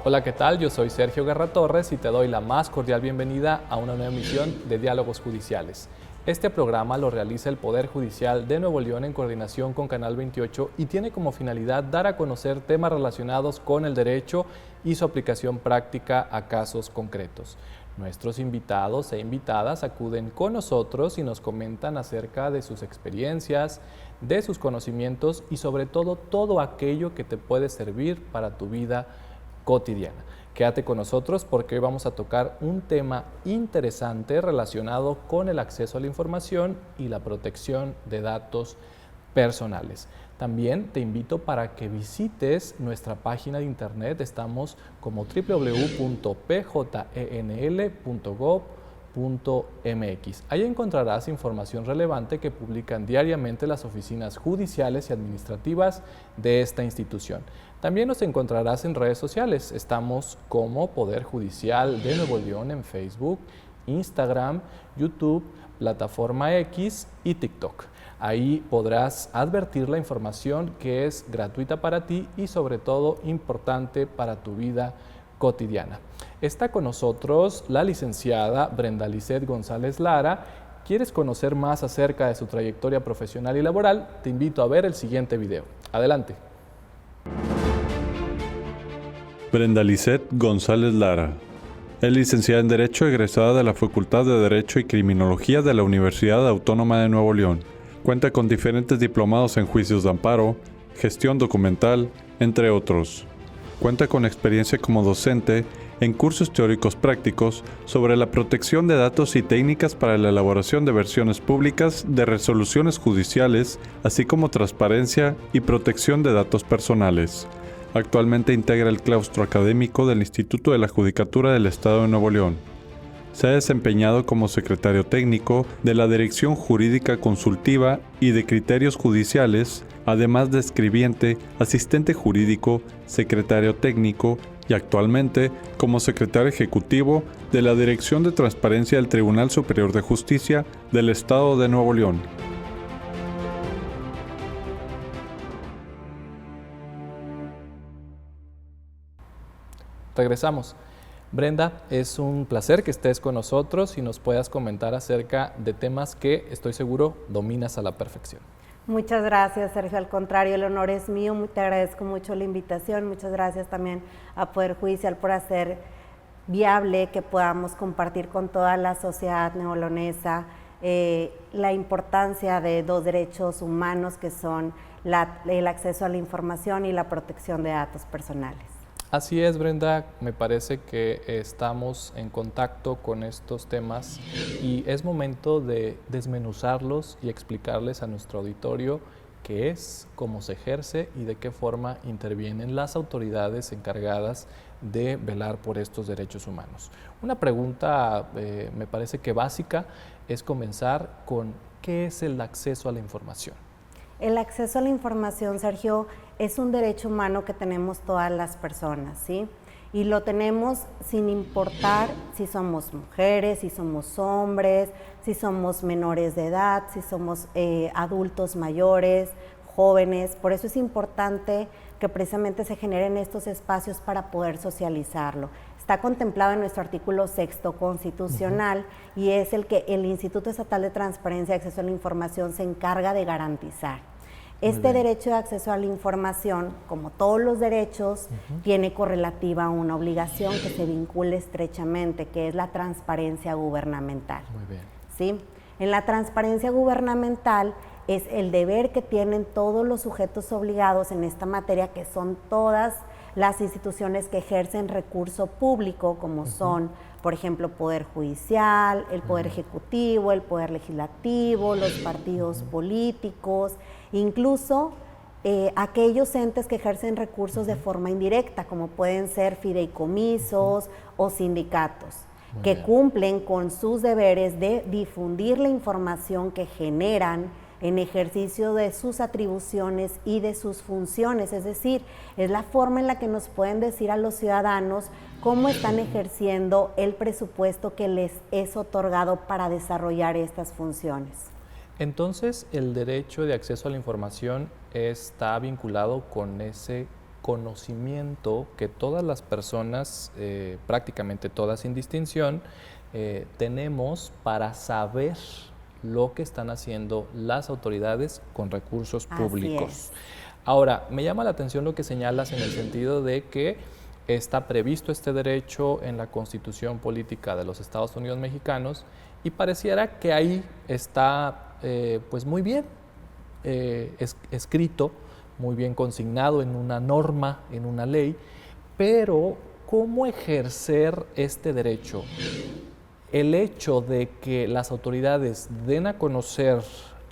Hola, ¿qué tal? Yo soy Sergio Guerra Torres y te doy la más cordial bienvenida a una nueva emisión de Diálogos Judiciales. Este programa lo realiza el Poder Judicial de Nuevo León en coordinación con Canal 28 y tiene como finalidad dar a conocer temas relacionados con el derecho y su aplicación práctica a casos concretos. Nuestros invitados e invitadas acuden con nosotros y nos comentan acerca de sus experiencias, de sus conocimientos y sobre todo aquello que te puede servir para tu vida cotidiana. Quédate con nosotros porque hoy vamos a tocar un tema interesante relacionado con el acceso a la información y la protección de datos personales. También te invito para que visites nuestra página de internet. Estamos como www.pjenl.gov.mx. Ahí encontrarás información relevante que publican diariamente las oficinas judiciales y administrativas de esta institución. También nos encontrarás en redes sociales. Estamos como Poder Judicial de Nuevo León en Facebook, Instagram, YouTube, Plataforma X y TikTok. Ahí podrás advertir la información que es gratuita para ti y sobre todo importante para tu vida cotidiana. Está con nosotros la licenciada Brenda Lisset González Lara. ¿Quieres conocer más acerca de su trayectoria profesional y laboral? Te invito a ver el siguiente video. Adelante. Brenda Lisset González Lara es licenciada en Derecho, egresada de la Facultad de Derecho y Criminología de la Universidad Autónoma de Nuevo León. Cuenta con diferentes diplomados en juicios de amparo, gestión documental, entre otros. Cuenta con experiencia como docente en cursos teóricos prácticos sobre la protección de datos y técnicas para la elaboración de versiones públicas de resoluciones judiciales, así como transparencia y protección de datos personales. Actualmente integra el claustro académico del Instituto de la Judicatura del Estado de Nuevo León. Se ha desempeñado como secretario técnico de la Dirección Jurídica Consultiva y de Criterios Judiciales, además de escribiente, asistente jurídico, secretario técnico y actualmente como secretario ejecutivo de la Dirección de Transparencia del Tribunal Superior de Justicia del Estado de Nuevo León. Regresamos. Brenda, es un placer que estés con nosotros y nos puedas comentar acerca de temas que estoy seguro dominas a la perfección. Muchas gracias, Sergio. Al contrario, el honor es mío. Te agradezco mucho la invitación. Muchas gracias también a Poder Judicial por hacer viable que podamos compartir con toda la sociedad neoloonesa la importancia de dos derechos humanos que son el acceso a la información y la protección de datos personales. Así es, Brenda, me parece que estamos en contacto con estos temas y es momento de desmenuzarlos y explicarles a nuestro auditorio qué es, cómo se ejerce y de qué forma intervienen las autoridades encargadas de velar por estos derechos humanos. Una pregunta, me parece que básica, es comenzar con ¿qué es el acceso a la información? El acceso a la información, Sergio, es un derecho humano que tenemos todas las personas, ¿sí? Y lo tenemos sin importar si somos mujeres, si somos hombres, si somos menores de edad, si somos adultos mayores, jóvenes. Por eso es importante que precisamente se generen estos espacios para poder socializarlo. Está contemplado en nuestro artículo 6º constitucional y es el que el Instituto Estatal de Transparencia y Acceso a la Información se encarga de garantizar. Este derecho de acceso a la información, como todos los derechos, tiene correlativa una obligación que se vincula estrechamente, que es la transparencia gubernamental. Muy bien. ¿Sí? En la transparencia gubernamental es el deber que tienen todos los sujetos obligados en esta materia, que son todas las instituciones que ejercen recurso público, como son, por ejemplo, Poder Judicial, el Poder Ejecutivo, el Poder Legislativo, los partidos políticos, incluso aquellos entes que ejercen recursos de forma indirecta, como pueden ser fideicomisos o sindicatos, que cumplen con sus deberes de difundir la información que generan en ejercicio de sus atribuciones y de sus funciones, es decir, es la forma en la que nos pueden decir a los ciudadanos cómo están ejerciendo el presupuesto que les es otorgado para desarrollar estas funciones. Entonces, el derecho de acceso a la información está vinculado con ese conocimiento que todas las personas, prácticamente todas sin distinción, tenemos para saber lo que están haciendo las autoridades con recursos públicos. Ahora, me llama la atención lo que señalas en el sentido de que está previsto este derecho en la Constitución Política de los Estados Unidos Mexicanos y pareciera que ahí está pues muy bien escrito, muy bien consignado en una norma, en una ley, pero ¿cómo ejercer este derecho? El hecho de que las autoridades den a conocer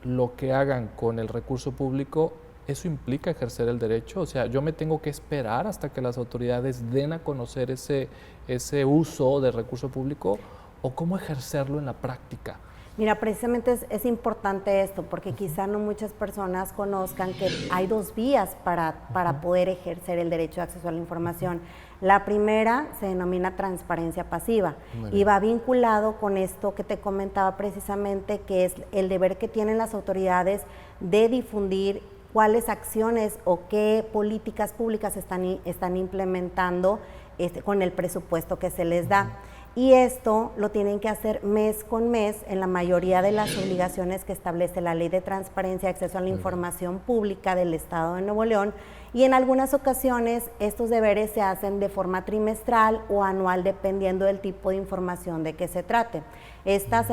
lo que hagan con el recurso público, ¿eso implica ejercer el derecho? O sea, ¿yo me tengo que esperar hasta que las autoridades den a conocer ese uso del recurso público? ¿O cómo ejercerlo en la práctica? Mira, precisamente es importante esto, porque quizá no muchas personas conozcan que hay dos vías para poder ejercer el derecho de acceso a la información. La primera se denomina transparencia pasiva y va vinculado con esto que te comentaba precisamente, que es el deber que tienen las autoridades de difundir cuáles acciones o qué políticas públicas están implementando con el presupuesto que se les da. Y esto lo tienen que hacer mes con mes en la mayoría de las obligaciones que establece la Ley de Transparencia y Acceso a la Información Pública del Estado de Nuevo León, y en algunas ocasiones estos deberes se hacen de forma trimestral o anual dependiendo del tipo de información de que se trate. Esta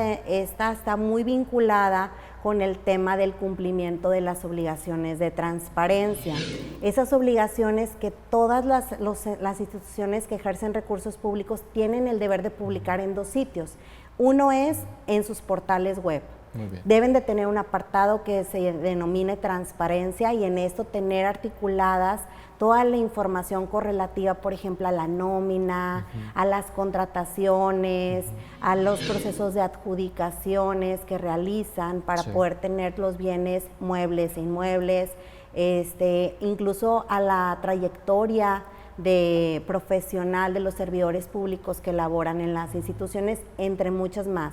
está muy vinculada con el tema del cumplimiento de las obligaciones de transparencia. Esas obligaciones que todas las instituciones que ejercen recursos públicos tienen el deber de publicar en dos sitios. Uno es en sus portales web. Deben de tener un apartado que se denomine transparencia y en esto tener articuladas toda la información correlativa, por ejemplo, a la nómina, a las contrataciones, a los procesos de adjudicaciones que realizan para poder tener los bienes muebles e inmuebles, incluso a la trayectoria de profesional de los servidores públicos que laboran en las instituciones, entre muchas más,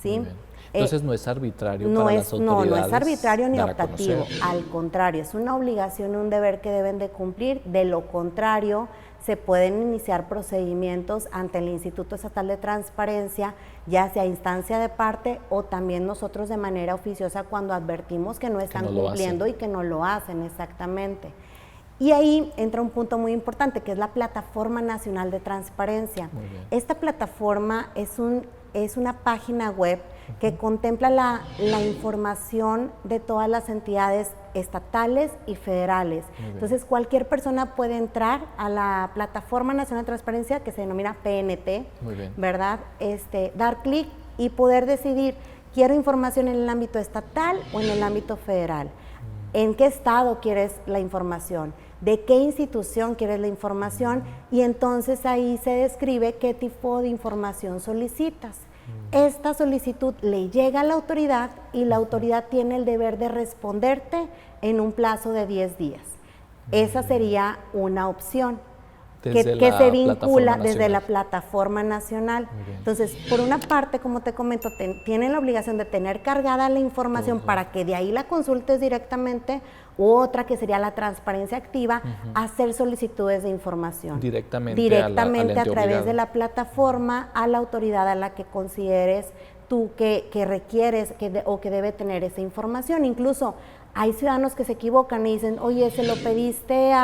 ¿sí? Entonces no es arbitrario para las autoridades. No es arbitrario ni optativo, al contrario, es una obligación, un deber que deben de cumplir. De lo contrario, se pueden iniciar procedimientos ante el Instituto Estatal de Transparencia, ya sea a instancia de parte o también nosotros de manera oficiosa cuando advertimos que no están cumpliendo y que no lo hacen exactamente. Y ahí entra un punto muy importante, que es la Plataforma Nacional de Transparencia. Esta plataforma es una página web que contempla la información de todas las entidades estatales y federales. Entonces, cualquier persona puede entrar a la Plataforma Nacional de Transparencia, que se denomina PNT, ¿verdad? Dar clic y poder decidir, quiero información en el ámbito estatal o en el ámbito federal. ¿En qué estado quieres la información? ¿De qué institución quieres la información? Y entonces ahí se describe qué tipo de información solicitas. Esta solicitud le llega a la autoridad y la autoridad tiene el deber de responderte en un plazo de 10 días. Esa sería una opción que se vincula desde la Plataforma Nacional. Entonces, por una parte, como te comento, tienen la obligación de tener cargada la información para que de ahí la consultes directamente, u otra que sería la transparencia activa, hacer solicitudes de información. Directamente a través de la plataforma a la autoridad a la que consideres tú que requieres o que debe tener esa información. Incluso hay ciudadanos que se equivocan y dicen, oye, se lo pediste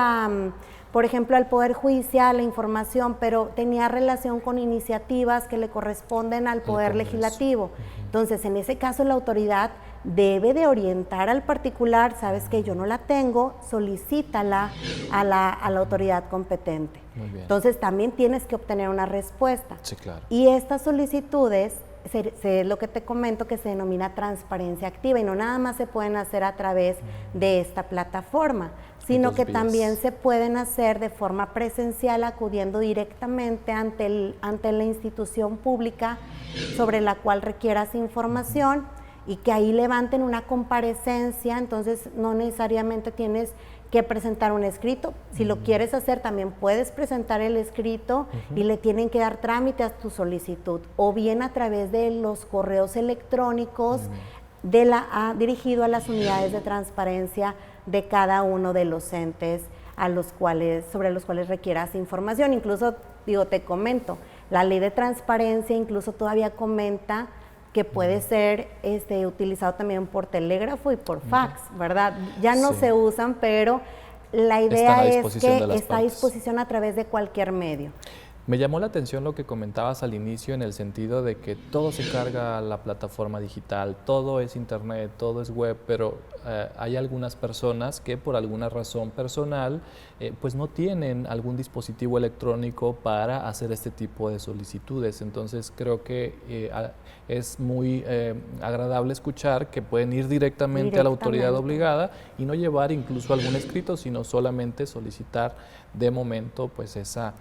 por ejemplo, al Poder Judicial la información, pero tenía relación con iniciativas que le corresponden al Poder Legislativo. Entonces, en ese caso, la autoridad debe de orientar al particular, sabes que yo no la tengo, solicítala a la autoridad competente. Entonces, también tienes que obtener una respuesta. Sí, claro. Y estas solicitudes, es lo que te comento, que se denomina transparencia activa, y no nada más se pueden hacer a través de esta plataforma, sino que también se pueden hacer de forma presencial, acudiendo directamente ante la institución pública sobre la cual requieras información, y que ahí levanten una comparecencia. Entonces no necesariamente tienes que presentar un escrito. Si lo quieres hacer, también puedes presentar el escrito y le tienen que dar trámite a tu solicitud, o bien a través de los correos electrónicos dirigido a las unidades de transparencia de cada uno de los entes sobre los cuales requieras información. Incluso, te comento, la ley de transparencia incluso todavía comenta que puede ser utilizado también por telégrafo y por fax, ¿verdad? Ya no se usan, pero la idea es que está a disposición a través de cualquier medio. Me llamó la atención lo que comentabas al inicio en el sentido de que todo se carga a la plataforma digital, todo es internet, todo es web, pero hay algunas personas que por alguna razón personal pues no tienen algún dispositivo electrónico para hacer este tipo de solicitudes. Entonces creo que es muy agradable escuchar que pueden ir directamente a la autoridad obligada y no llevar incluso algún escrito, sino solamente solicitar de momento pues esa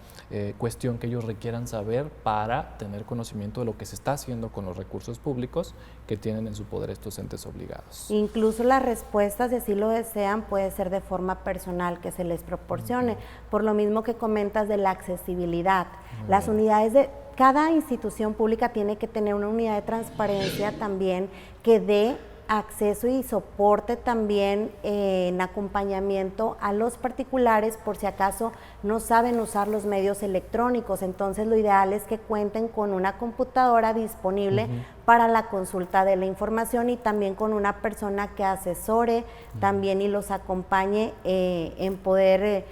cuestión que ellos requieran saber para tener conocimiento de lo que se está haciendo con los recursos públicos que tienen en su poder estos entes obligados. Incluso las respuestas, si así lo desean, puede ser de forma personal que se les proporcione, por lo mismo que comentas de la accesibilidad. Las unidades de cada institución pública tiene que tener una unidad de transparencia también que dé acceso y soporte también en acompañamiento a los particulares por si acaso no saben usar los medios electrónicos. Entonces lo ideal es que cuenten con una computadora disponible para la consulta de la información y también con una persona que asesore también y los acompañe en poder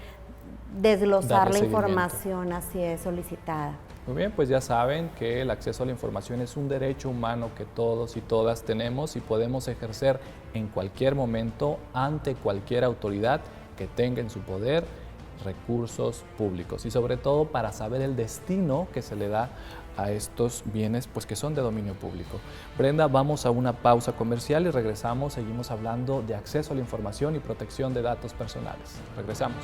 desglosar la información así es solicitada. Muy bien, pues ya saben que el acceso a la información es un derecho humano que todos y todas tenemos y podemos ejercer en cualquier momento ante cualquier autoridad que tenga en su poder recursos públicos y sobre todo para saber el destino que se le da a estos bienes pues que son de dominio público. Brenda, vamos a una pausa comercial y regresamos, seguimos hablando de acceso a la información y protección de datos personales. Regresamos.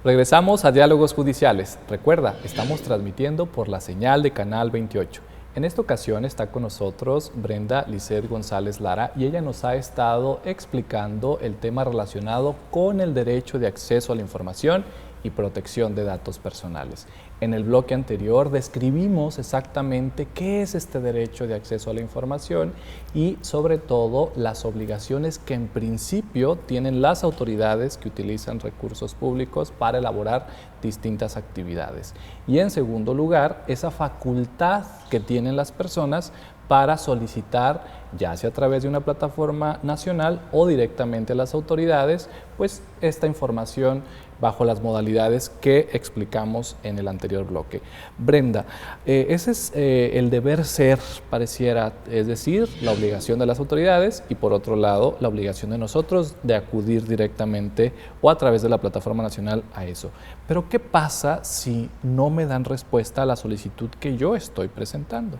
Regresamos a Diálogos Judiciales. Recuerda, estamos transmitiendo por la señal de Canal 28. En esta ocasión está con nosotros Brenda Lisset González Lara y ella nos ha estado explicando el tema relacionado con el derecho de acceso a la información y protección de datos personales. En el bloque anterior describimos exactamente qué es este derecho de acceso a la información y sobre todo las obligaciones que en principio tienen las autoridades que utilizan recursos públicos para elaborar distintas actividades. Y en segundo lugar, esa facultad que tienen las personas para solicitar, ya sea a través de una plataforma nacional o directamente a las autoridades, pues esta información bajo las modalidades que explicamos en el anterior bloque. Brenda, ese es el deber ser, pareciera, es decir, la obligación de las autoridades y por otro lado, la obligación de nosotros de acudir directamente o a través de la plataforma nacional a eso. Pero ¿qué pasa si no me dan respuesta a la solicitud que yo estoy presentando?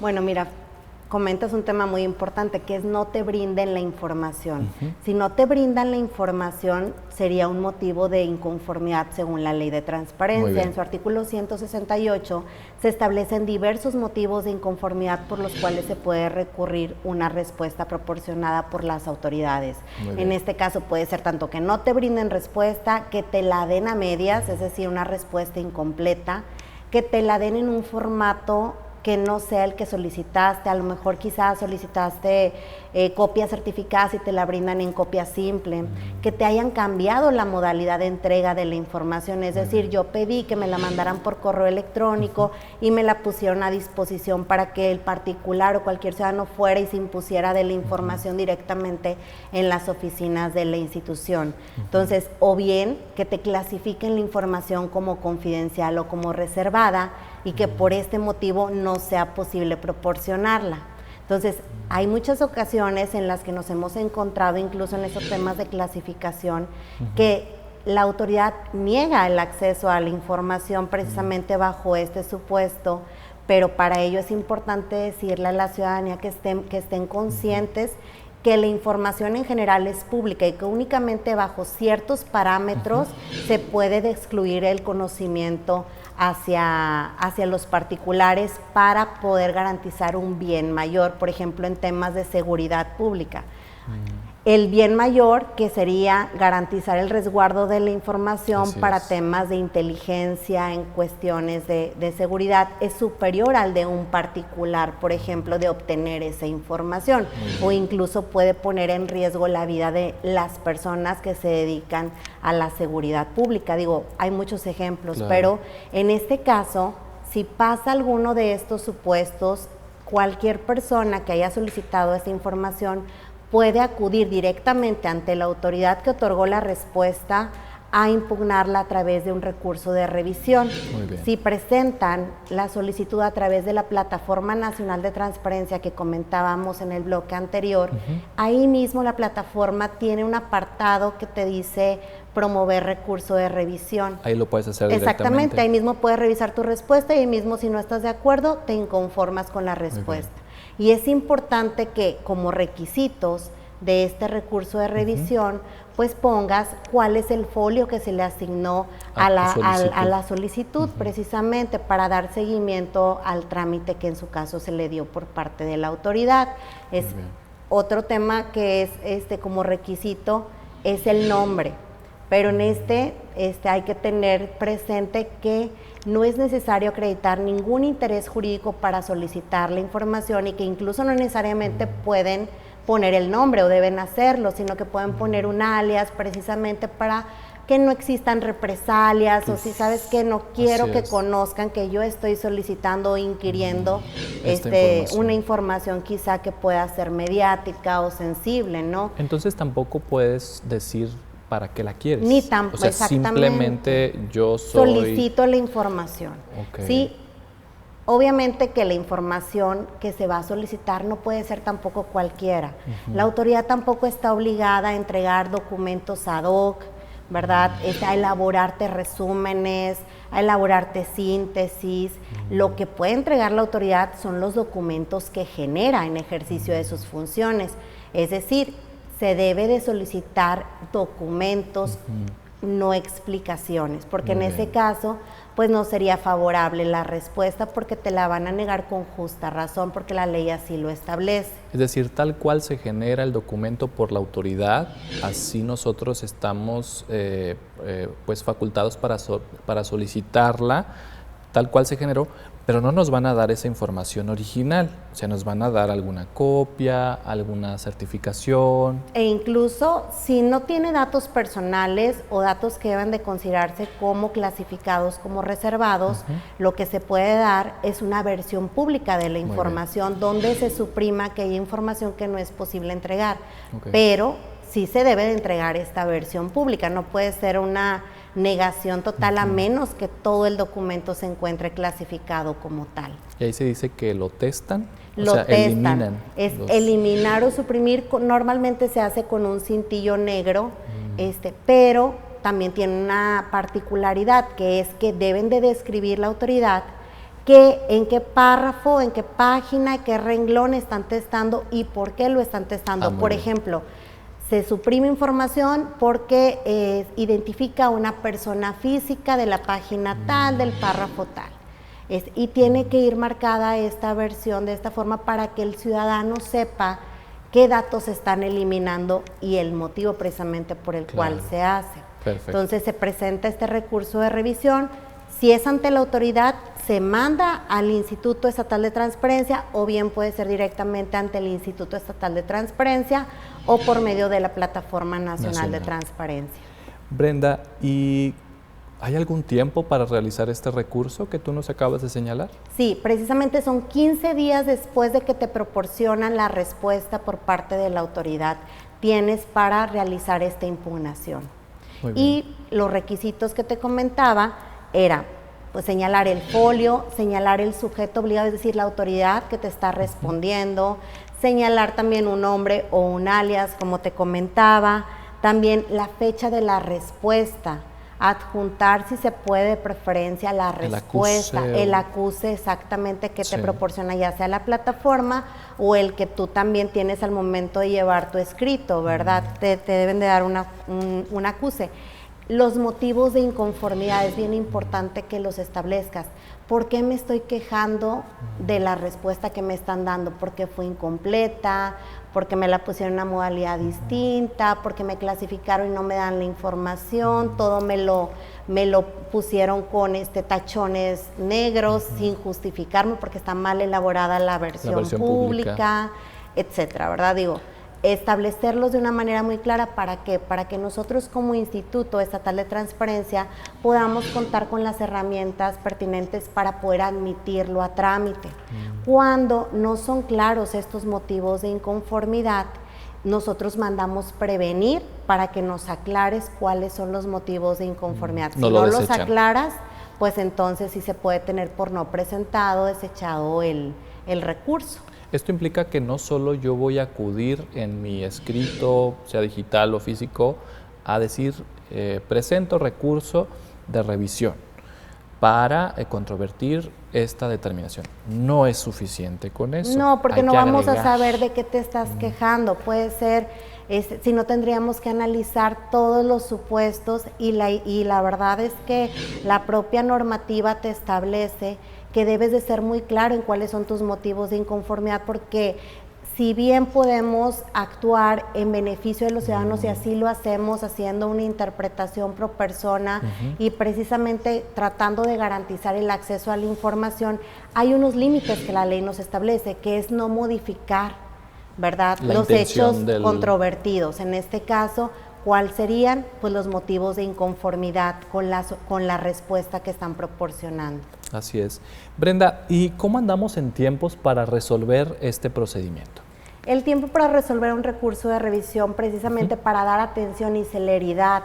Bueno, mira, comentas un tema muy importante, que es no te brinden la información. Si no te brindan la información, sería un motivo de inconformidad según la Ley de Transparencia. En su artículo 168 se establecen diversos motivos de inconformidad por los cuales se puede recurrir una respuesta proporcionada por las autoridades. En este caso puede ser tanto que no te brinden respuesta, que te la den a medias, es decir, una respuesta incompleta, que te la den en un formato que no sea el que solicitaste, a lo mejor quizás solicitaste copias certificadas y te la brindan en copia simple, que te hayan cambiado la modalidad de entrega de la información, es decir, yo pedí que me la mandaran por correo electrónico y me la pusieron a disposición para que el particular o cualquier ciudadano fuera y se impusiera de la información directamente en las oficinas de la institución. Entonces, o bien que te clasifiquen la información como confidencial o como reservada y que por este motivo no sea posible proporcionarla. Entonces, hay muchas ocasiones en las que nos hemos encontrado, incluso en esos temas de clasificación, que la autoridad niega el acceso a la información precisamente bajo este supuesto, pero para ello es importante decirle a la ciudadanía que estén conscientes que la información en general es pública y que únicamente bajo ciertos parámetros se puede excluir el conocimiento hacia los particulares para poder garantizar un bien mayor, por ejemplo, en temas de seguridad pública. El bien mayor, que sería garantizar el resguardo de la información para temas de inteligencia en cuestiones de seguridad, es superior al de un particular, por ejemplo, de obtener esa información, o incluso puede poner en riesgo la vida de las personas que se dedican a la seguridad pública. Digo, hay muchos ejemplos, pero en este caso, si pasa alguno de estos supuestos, cualquier persona que haya solicitado esa información puede acudir directamente ante la autoridad que otorgó la respuesta a impugnarla a través de un recurso de revisión. Si presentan la solicitud a través de la Plataforma Nacional de Transparencia que comentábamos en el bloque anterior, ahí mismo la plataforma tiene un apartado que te dice promover recurso de revisión. Ahí lo puedes hacer directamente. Exactamente, ahí mismo puedes revisar tu respuesta y ahí mismo, si no estás de acuerdo, te inconformas con la respuesta. Y es importante que como requisitos de este recurso de revisión, pues pongas cuál es el folio que se le asignó a la solicitud, precisamente para dar seguimiento al trámite que en su caso se le dio por parte de la autoridad. Es otro tema que es como requisito, es el nombre. Pero en hay que tener presente que no es necesario acreditar ningún interés jurídico para solicitar la información, y que incluso no necesariamente pueden poner el nombre o deben hacerlo, sino que pueden poner un alias precisamente para que no existan represalias, o si sabes que no quiero que conozcan que yo estoy solicitando o inquiriendo una información quizá que pueda ser mediática o sensible, ¿no? Entonces tampoco puedes decir para qué la quieres. Ni tampoco, o sea, simplemente yo solicito la información. Sí, obviamente que la información que se va a solicitar no puede ser tampoco cualquiera. La autoridad tampoco está obligada a entregar documentos ad hoc, ¿verdad? A elaborarte resúmenes, a elaborarte síntesis. Lo que puede entregar la autoridad son los documentos que genera en ejercicio de sus funciones. Es decir, se debe de solicitar documentos, no explicaciones, porque en ese caso, pues no sería favorable la respuesta, porque te la van a negar con justa razón, porque la ley así lo establece. Es decir, tal cual se genera el documento por la autoridad, así nosotros estamos pues facultados para solicitarla, tal cual se generó, pero no nos van a dar esa información original, o sea, nos van a dar alguna copia, alguna certificación. E incluso si no tiene datos personales o datos que deben de considerarse como clasificados, como reservados, lo que se puede dar es una versión pública de la información, donde se suprima aquella información que no es posible entregar, pero sí se debe de entregar esta versión pública, no puede ser una negación total a menos que todo el documento se encuentre clasificado como tal. Y ahí se dice que lo testan, eliminan. Es eliminar o suprimir, normalmente se hace con un cintillo negro, pero también tiene una particularidad, que es que deben de describir la autoridad en qué párrafo, en qué página, qué renglón están testando y por qué lo están testando. Por ejemplo, se suprime información porque identifica a una persona física de la página tal, del párrafo tal. Y tiene que ir marcada esta versión de esta forma para que el ciudadano sepa qué datos se están eliminando y el motivo precisamente por el cual se hace. Perfecto. Entonces se presenta este recurso de revisión. Si es ante la autoridad, se manda al Instituto Estatal de Transparencia, o bien puede ser directamente ante el Instituto Estatal de Transparencia o por medio de la Plataforma Nacional de Transparencia. Brenda, ¿y hay algún tiempo para realizar este recurso que tú nos acabas de señalar? Sí, precisamente son 15 días después de que te proporcionan la respuesta por parte de la autoridad. Tienes para realizar esta impugnación. Y los requisitos que te comentaba era pues señalar el folio, señalar el sujeto obligado, es decir, la autoridad que te está respondiendo, señalar también un nombre o un alias, como te comentaba, también la fecha de la respuesta, adjuntar si se puede de preferencia la respuesta, el acuse exactamente que te proporciona ya sea la plataforma o el que tú también tienes al momento de llevar tu escrito, ¿verdad? Te deben de dar un acuse. los motivos de inconformidad es bien importante que los establezcas. ¿Por qué me estoy quejando de la respuesta que me están dando? ¿Porque fue incompleta? ¿Porque me la pusieron en una modalidad distinta? ¿Porque me clasificaron y no me dan la información? Todo me lo pusieron con tachones negros sin justificarme porque está mal elaborada la versión pública, etcétera, ¿verdad? Digo, establecerlos de una manera muy clara. ¿Para qué? Para que nosotros como Instituto Estatal de Transparencia podamos contar con las herramientas pertinentes para poder admitirlo a trámite. Cuando no son claros estos motivos de inconformidad, nosotros mandamos prevenir para que nos aclares cuáles son los motivos de inconformidad. Si no los aclaras, pues entonces sí se puede tener por no presentado, desechado el recurso. Esto implica que no solo yo voy a acudir en mi escrito, sea digital o físico, a decir, presento recurso de revisión para controvertir esta determinación. No es suficiente con eso. No, porque no vamos a saber de qué te estás quejando. Puede ser, si no tendríamos que analizar todos los supuestos y la verdad es que la propia normativa te establece que debes de ser muy claro en cuáles son tus motivos de inconformidad, porque si bien podemos actuar en beneficio de los ciudadanos y así lo hacemos haciendo una interpretación pro persona y precisamente tratando de garantizar el acceso a la información, hay unos límites que la ley nos establece, que es no modificar, ¿verdad?, los hechos controvertidos. En este caso, ¿cuáles serían? Pues los motivos de inconformidad con la respuesta que están proporcionando. Así es. Brenda, ¿y cómo andamos en tiempos para resolver este procedimiento? El tiempo para resolver un recurso de revisión, precisamente para dar atención y celeridad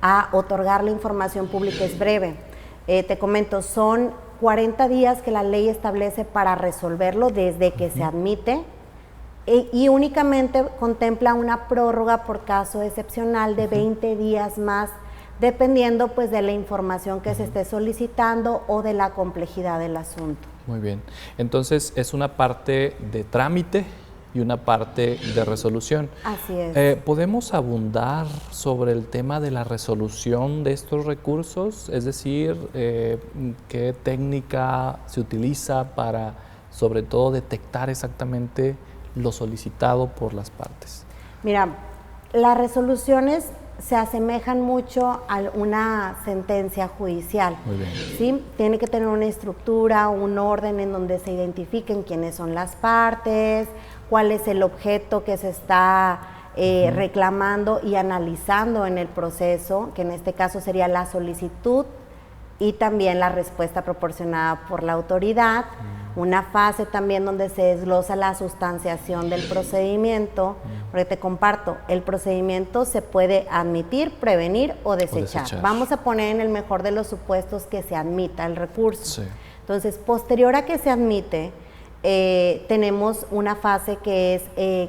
a otorgar la información pública, es breve. Te comento, son 40 días que la ley establece para resolverlo desde que se admite, y únicamente contempla una prórroga por caso excepcional de 20 días más, dependiendo pues de la información que se esté solicitando o de la complejidad del asunto. Muy bien, entonces es una parte de trámite y una parte de resolución. Así es. ¿Podemos abundar sobre el tema de la resolución de estos recursos? Es decir, ¿qué técnica se utiliza para, sobre todo, detectar exactamente lo solicitado por las partes? Mira, las resoluciones se asemejan mucho a una sentencia judicial. Muy bien. ¿Sí? Tiene que tener una estructura, un orden en donde se identifiquen quiénes son las partes, cuál es el objeto que se está reclamando y analizando en el proceso, que en este caso sería la solicitud y también la respuesta proporcionada por la autoridad. Una fase también donde se desglosa la sustanciación del procedimiento, porque te comparto, el procedimiento se puede admitir, prevenir o desechar. Vamos a poner en el mejor de los supuestos que se admita el recurso. Sí. Entonces, posterior a que se admite, tenemos una fase que es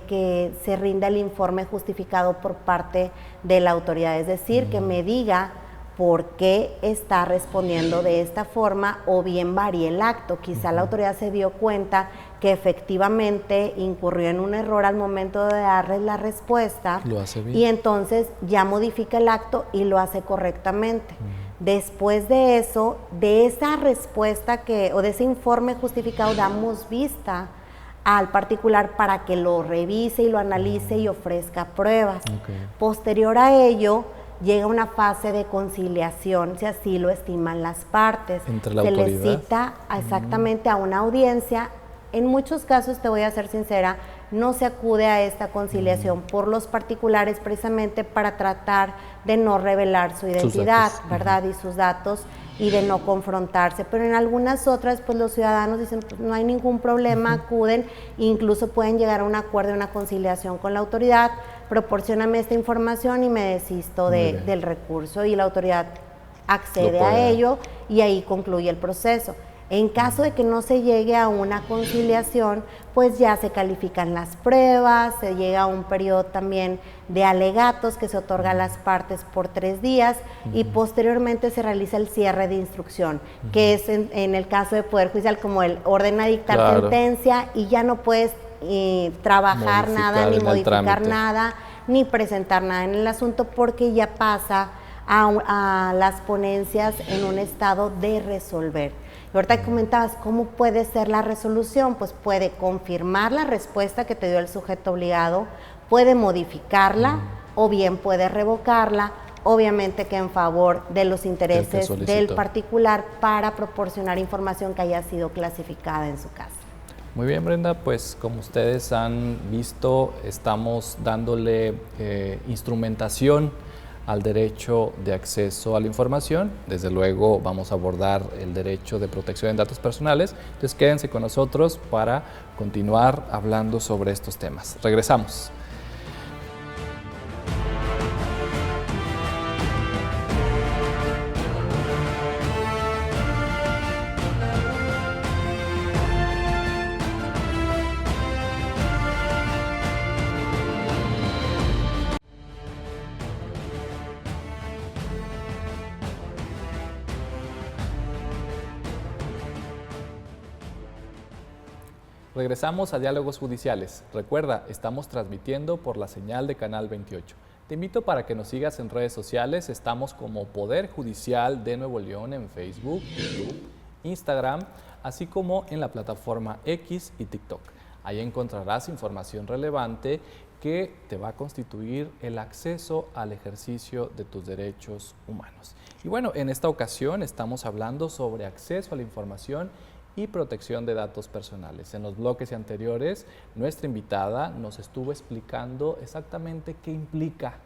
que se rinda el informe justificado por parte de la autoridad, es decir, que me diga por qué está respondiendo de esta forma o bien varíe el acto. Quizá la autoridad se dio cuenta que efectivamente incurrió en un error al momento de darles la respuesta, lo hace bien, y entonces ya modifica el acto y lo hace correctamente. Después de eso, de esa respuesta o de ese informe justificado, damos vista al particular para que lo revise y lo analice y ofrezca pruebas. Posterior a ello, llega una fase de conciliación, si así lo estiman las partes. Entre la se autoridad. les cita exactamente a una audiencia. En muchos casos, te voy a ser sincera, no se acude a esta conciliación por los particulares precisamente para tratar de no revelar su identidad, ¿verdad? Y sus datos, y de no confrontarse. Pero en algunas otras, pues los ciudadanos dicen, pues, no hay ningún problema, acuden, incluso pueden llegar a un acuerdo, una conciliación con la autoridad, proporcióname esta información y me desisto del recurso, y la autoridad accede a ello y ahí concluye el proceso. En caso de que no se llegue a una conciliación, pues ya se califican las pruebas, se llega a un periodo también de alegatos que se otorga a las partes por 3 días y posteriormente se realiza el cierre de instrucción, que es en el caso de Poder Judicial como el orden a dictar sentencia, y ya no puedes trabajar nada, ni modificar nada, ni presentar nada en el asunto, porque ya pasa a las ponencias en un estado de resolver. Y ahorita comentabas, ¿cómo puede ser la resolución? Pues puede confirmar la respuesta que te dio el sujeto obligado, puede modificarla o bien puede revocarla, obviamente que en favor de los intereses del particular para proporcionar información que haya sido clasificada en su caso. Muy bien, Brenda, pues como ustedes han visto, estamos dándole instrumentación al derecho de acceso a la información. Desde luego vamos a abordar el derecho de protección de datos personales. Entonces quédense con nosotros para continuar hablando sobre estos temas. Regresamos. Regresamos a Diálogos Judiciales. Recuerda, estamos transmitiendo por la señal de Canal 28. Te invito para que nos sigas en redes sociales. Estamos como Poder Judicial de Nuevo León en Facebook, YouTube, Instagram, así como en la plataforma X y TikTok. Ahí encontrarás información relevante que te va a constituir el acceso al ejercicio de tus derechos humanos. Y bueno, en esta ocasión estamos hablando sobre acceso a la información y protección de datos personales. En los bloques anteriores, nuestra invitada nos estuvo explicando exactamente qué implica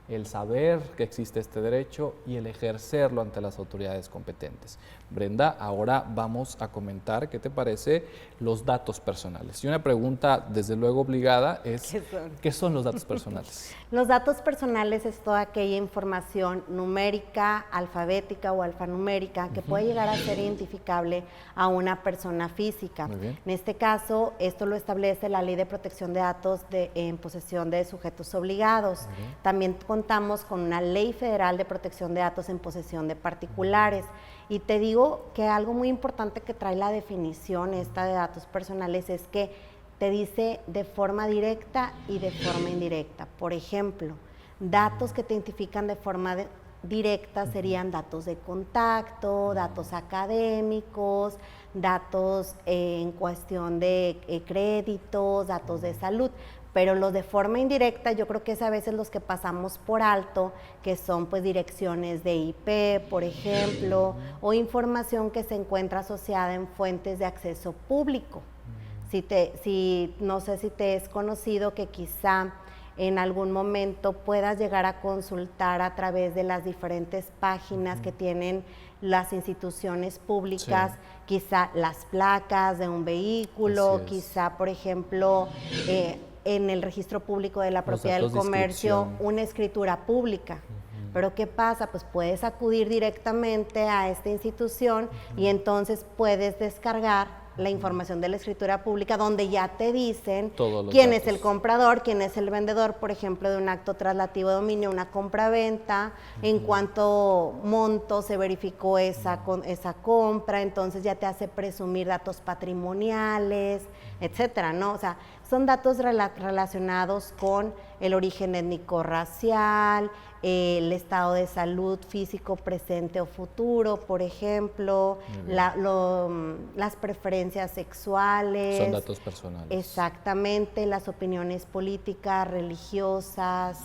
el saber que existe este derecho y el ejercerlo ante las autoridades competentes. Brenda, ahora vamos a comentar, ¿qué te parece los datos personales? Y una pregunta, desde luego obligada, es ¿qué son los datos personales? Los datos personales es toda aquella información numérica, alfabética o alfanumérica que puede llegar a ser identificable a una persona física. En este caso, esto lo establece la Ley de Protección de Datos en posesión de sujetos obligados. También contamos con una Ley Federal de Protección de Datos en posesión de particulares. Y te digo que algo muy importante que trae la definición esta de datos personales es que te dice de forma directa y de forma indirecta. Por ejemplo, datos que te identifican de forma directa serían datos de contacto, datos académicos, datos en cuestión de créditos, datos de salud. Pero los de forma indirecta yo creo que es a veces los que pasamos por alto, que son pues direcciones de IP, por ejemplo, o información que se encuentra asociada en fuentes de acceso público. No sé si te es conocido que quizá en algún momento puedas llegar a consultar a través de las diferentes páginas que tienen las instituciones públicas, quizá las placas de un vehículo, quizá, por ejemplo, en el registro público de la propiedad del comercio, una escritura pública. Pero ¿qué pasa? Pues puedes acudir directamente a esta institución y entonces puedes descargar la información de la escritura pública donde ya te dicen quién es el comprador, quién es el vendedor, por ejemplo, de un acto traslativo de dominio, una compra-venta, en cuánto monto se verificó esa compra, entonces ya te hace presumir datos patrimoniales, etcétera, ¿no? O sea, son datos relacionados con el origen étnico-racial, el estado de salud físico presente o futuro, por ejemplo, las preferencias sexuales. Son datos personales. Exactamente, las opiniones políticas, religiosas.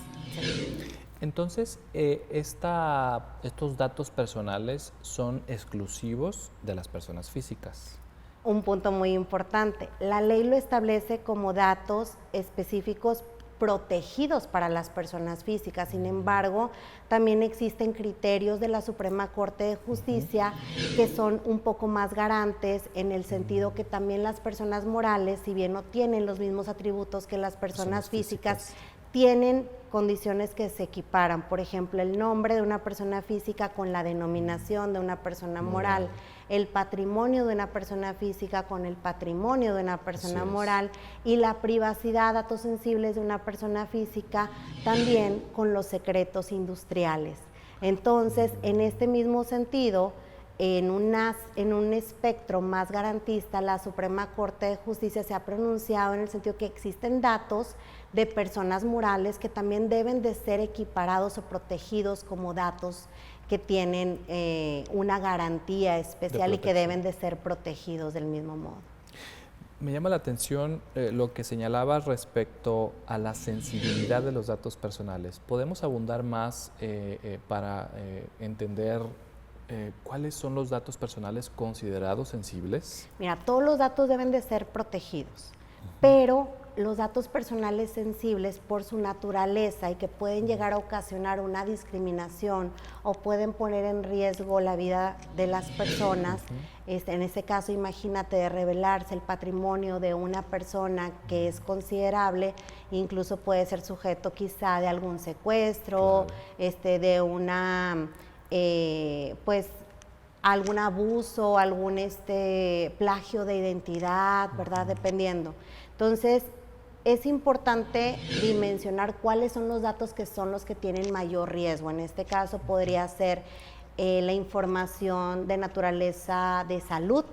Entonces, estos datos personales son exclusivos de las personas físicas. Un punto muy importante, la ley lo establece como datos específicos protegidos para las personas físicas. Sin embargo, también existen criterios de la Suprema Corte de Justicia que son un poco más garantes en el sentido que también las personas morales, si bien no tienen los mismos atributos que las personas físicas, tienen condiciones que se equiparan. Por ejemplo, el nombre de una persona física con la denominación de una persona moral, el patrimonio de una persona física con el patrimonio de una persona moral y la privacidad, datos sensibles de una persona física también con los secretos industriales. Entonces, en este mismo sentido, en un espectro más garantista, la Suprema Corte de Justicia se ha pronunciado en el sentido que existen datos de personas morales que también deben de ser equiparados o protegidos como datos que tienen una garantía especial y que deben de ser protegidos del mismo modo. Me llama la atención lo que señalabas respecto a la sensibilidad de los datos personales. ¿Podemos abundar más para entender cuáles son los datos personales considerados sensibles? Mira, todos los datos deben de ser protegidos, pero los datos personales sensibles por su naturaleza y que pueden llegar a ocasionar una discriminación o pueden poner en riesgo la vida de las personas, en ese caso imagínate de revelarse el patrimonio de una persona que es considerable, incluso puede ser sujeto quizá de algún secuestro, de una pues algún abuso, algún plagio de identidad, ¿verdad? Dependiendo. Entonces, es importante dimensionar cuáles son los datos que son los que tienen mayor riesgo. En este caso podría ser la información de naturaleza de salud,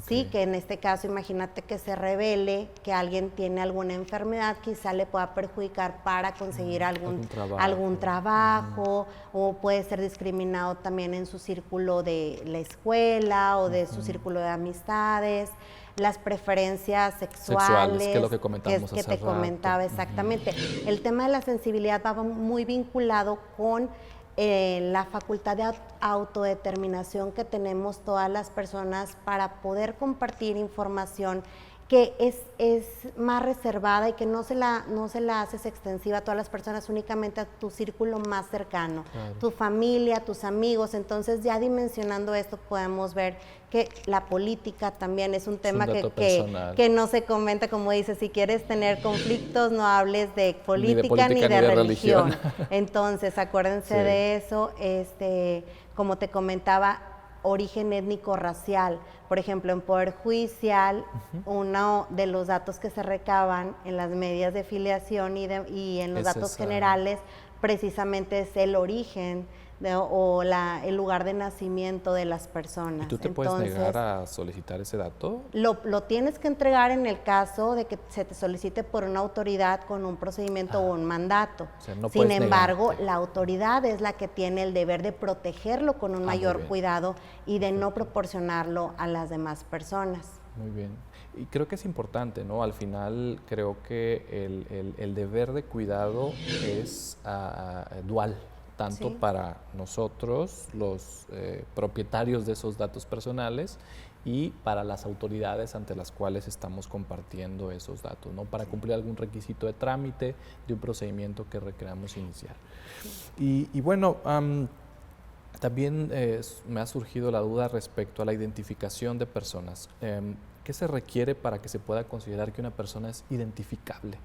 ¿sí? Que en este caso imagínate que se revele que alguien tiene alguna enfermedad, quizá le pueda perjudicar para conseguir algún trabajo o puede ser discriminado también en su círculo de la escuela o de su círculo de amistades. Las preferencias sexuales, que es lo que comentamos que te comentaba exactamente. El tema de la sensibilidad va muy vinculado con la facultad de autodeterminación que tenemos todas las personas para poder compartir información que es más reservada y que no se la haces extensiva a todas las personas, únicamente a tu círculo más cercano, tu familia, tus amigos. Entonces ya dimensionando esto podemos ver que la política también es un tema que no se comenta, como dice, si quieres tener conflictos no hables de política ni de religión. Entonces acuérdense de eso, como te comentaba, origen étnico-racial. Por ejemplo, en Poder Judicial, uno de los datos que se recaban en las medidas de filiación y en los datos generales, precisamente es el origen el lugar de nacimiento de las personas. ¿Y tú te puedes negar a solicitar ese dato? Lo tienes que entregar en el caso de que se te solicite por una autoridad con un procedimiento o un mandato. O sea, no Sin embargo, negarte. la autoridad es la que tiene el deber de protegerlo con un mayor cuidado y de no proporcionarlo a las demás personas. Muy bien. Y creo que es importante, ¿no? Al final creo que el deber de cuidado es dual, tanto para nosotros, los propietarios de esos datos personales, y para las autoridades ante las cuales estamos compartiendo esos datos, ¿no? Para cumplir algún requisito de trámite, de un procedimiento que requeramos iniciar. Y bueno, también me ha surgido la duda respecto a la identificación de personas. ¿Qué se requiere para que se pueda considerar que una persona es identificable?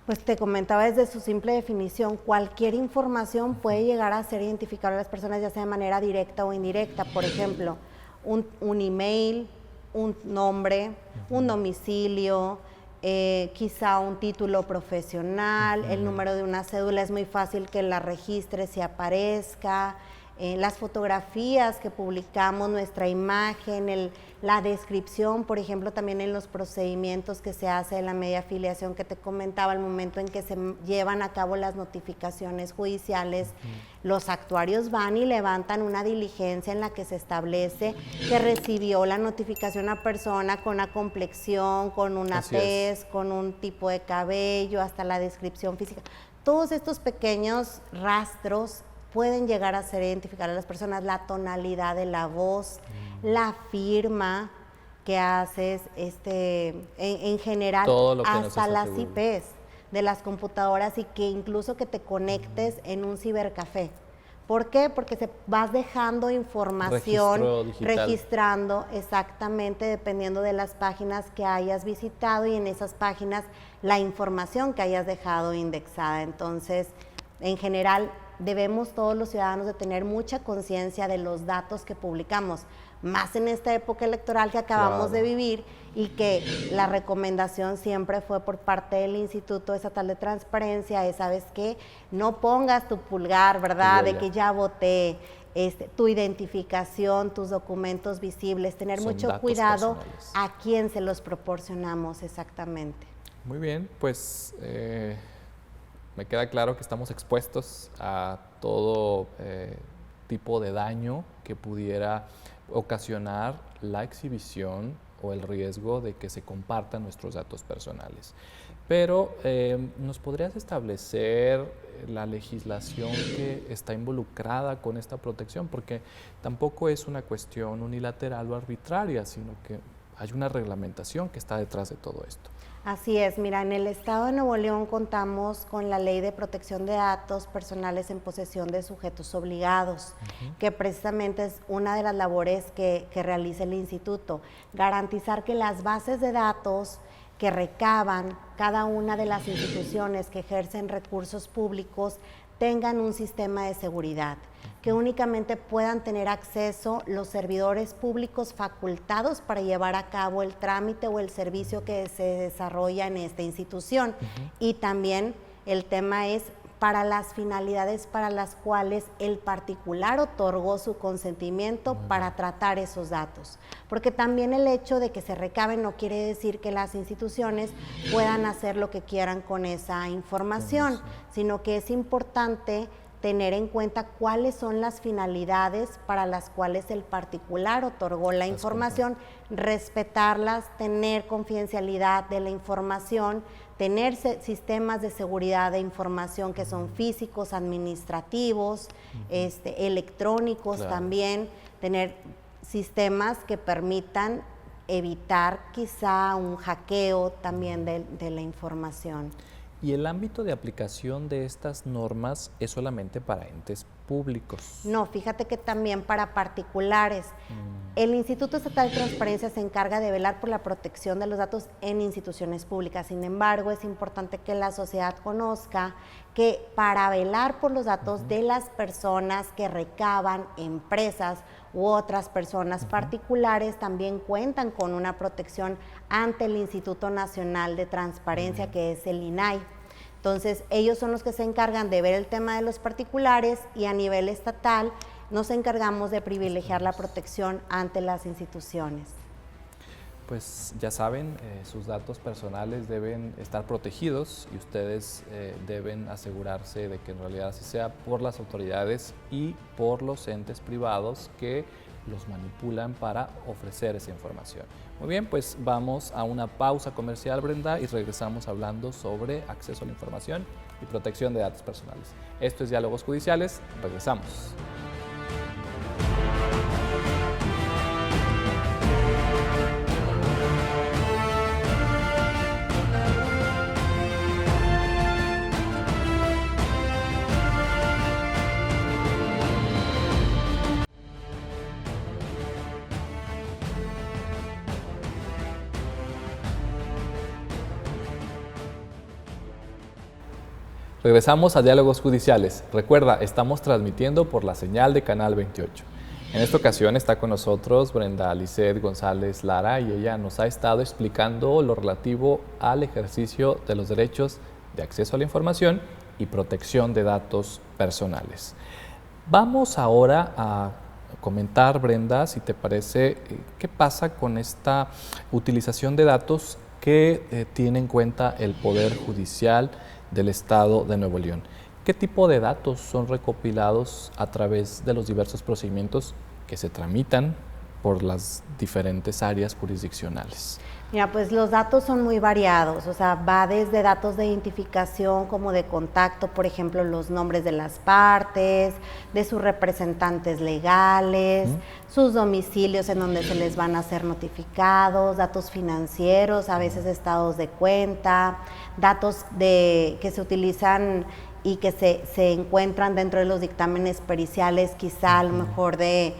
Pues te comentaba desde su simple definición, cualquier información puede llegar a ser identificable a las personas, ya sea de manera directa o indirecta. Por ejemplo, un email, un nombre, un domicilio, quizá un título profesional, el número de una cédula, es muy fácil que la registres y aparezca. Las fotografías que publicamos, nuestra imagen, la descripción, por ejemplo, también en los procedimientos que se hace de la media afiliación que te comentaba, al momento en que se llevan a cabo las notificaciones judiciales, los actuarios van y levantan una diligencia en la que se establece que recibió la notificación a persona con una complexión, con una tez, con un tipo de cabello, hasta la descripción física. Todos estos pequeños rastros pueden llegar a ser identificar a las personas, la tonalidad de la voz, la firma que haces, en general, hasta las IPs de las computadoras, y que incluso que te conectes en un cibercafé. ¿Por qué? Porque vas dejando información, registrando exactamente, dependiendo de las páginas que hayas visitado y en esas páginas la información que hayas dejado indexada. Entonces, en general, debemos todos los ciudadanos de tener mucha conciencia de los datos que publicamos, más en esta época electoral que acabamos de vivir, y que la recomendación siempre fue por parte del Instituto Estatal de Transparencia, ¿sabes qué? No pongas tu pulgar, ¿verdad?, de que ya voté, tu identificación, tus documentos visibles, tener Son mucho datos cuidado personales. a quién se los proporcionamos exactamente. Muy bien, pues me queda claro que estamos expuestos a todo tipo de daño que pudiera ocasionar la exhibición o el riesgo de que se compartan nuestros datos personales. Pero, ¿nos podrías establecer la legislación que está involucrada con esta protección? Porque tampoco es una cuestión unilateral o arbitraria, sino que hay una reglamentación que está detrás de todo esto. Así es, mira, en el estado de Nuevo León contamos con la Ley de Protección de Datos Personales en posesión de sujetos obligados, que precisamente es una de las labores que realiza el instituto, garantizar que las bases de datos que recaban cada una de las instituciones que ejercen recursos públicos tengan un sistema de seguridad, que únicamente puedan tener acceso los servidores públicos facultados para llevar a cabo el trámite o el servicio que se desarrolla en esta institución. Y también el tema es para las finalidades para las cuales el particular otorgó su consentimiento para tratar esos datos. Porque también el hecho de que se recaben no quiere decir que las instituciones puedan hacer lo que quieran con esa información, sino que es importante tener en cuenta cuáles son las finalidades para las cuales el particular otorgó la información, respetarlas, tener confidencialidad de la información, tener sistemas de seguridad de información que son físicos, administrativos, electrónicos también, tener sistemas que permitan evitar quizá un hackeo también de la información. ¿Y el ámbito de aplicación de estas normas es solamente para entes públicos? No, fíjate que también para particulares. El Instituto Estatal de Transparencia se encarga de velar por la protección de los datos en instituciones públicas. Sin embargo, es importante que la sociedad conozca que para velar por los datos de las personas que recaban, empresas u otras personas particulares, también cuentan con una protección ante el Instituto Nacional de Transparencia, que es el INAI. Entonces, ellos son los que se encargan de ver el tema de los particulares y a nivel estatal nos encargamos de privilegiar la protección ante las instituciones. Pues ya saben, sus datos personales deben estar protegidos y ustedes deben asegurarse de que en realidad así sea por las autoridades y por los entes privados que los manipulan para ofrecer esa información. Muy bien, pues vamos a una pausa comercial, Brenda, y regresamos hablando sobre acceso a la información y protección de datos personales. Esto es Diálogos Judiciales, regresamos. Regresamos a Diálogos Judiciales. Recuerda, estamos transmitiendo por la señal de Canal 28. En esta ocasión está con nosotros Brenda Lisset González Lara y ella nos ha estado explicando lo relativo al ejercicio de los derechos de acceso a la información y protección de datos personales. Vamos ahora a comentar, Brenda, si te parece, qué pasa con esta utilización de datos que tiene en cuenta el Poder Judicial del Estado de Nuevo León. ¿Qué tipo de datos son recopilados a través de los diversos procedimientos que se tramitan por las diferentes áreas jurisdiccionales? Mira, pues los datos son muy variados, o sea, va desde datos de identificación como de contacto, por ejemplo, los nombres de las partes, de sus representantes legales, sus domicilios en donde se les van a hacer notificados, datos financieros, a veces estados de cuenta, datos que se utilizan y que se encuentran dentro de los dictámenes periciales, quizá a lo mejor de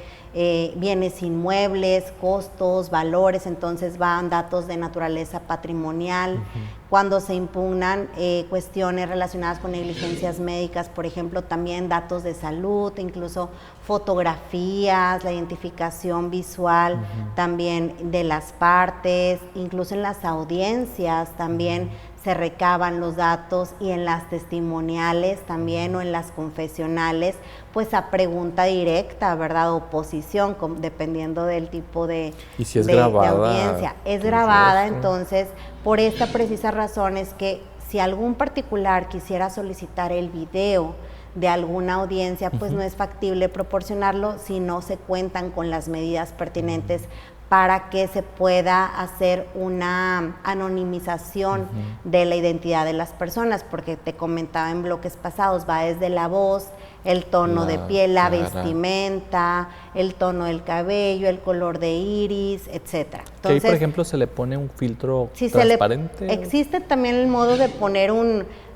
bienes inmuebles, costos, valores, entonces van datos de naturaleza patrimonial. Cuando se impugnan cuestiones relacionadas con negligencias médicas, por ejemplo, también datos de salud, incluso fotografías, la identificación visual también de las partes, incluso en las audiencias también se recaban los datos y en las testimoniales también o en las confesionales, pues a pregunta directa, ¿verdad? Oposición, dependiendo del tipo de, ¿y si es grabada, de audiencia? Es grabada, entonces, por esta precisa razón es que si algún particular quisiera solicitar el video de alguna audiencia, pues no es factible proporcionarlo si no se cuentan con las medidas pertinentes para que se pueda hacer una anonimización de la identidad de las personas, porque te comentaba en bloques pasados, va desde la voz, el tono de piel, la vestimenta, el tono del cabello, el color de iris, etcétera. Entonces, que ahí, por ejemplo, se le pone un filtro transparente. Existe también el modo de poner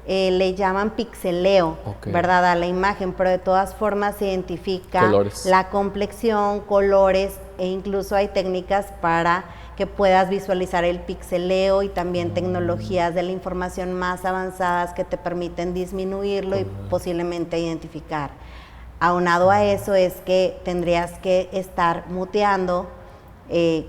le llaman pixeleo, ¿verdad? A la imagen, pero de todas formas se identifica la complexión, colores, e incluso hay técnicas para que puedas visualizar el pixeleo y también tecnologías de la información más avanzadas que te permiten disminuirlo y posiblemente identificar. Aunado a eso es que tendrías que estar muteando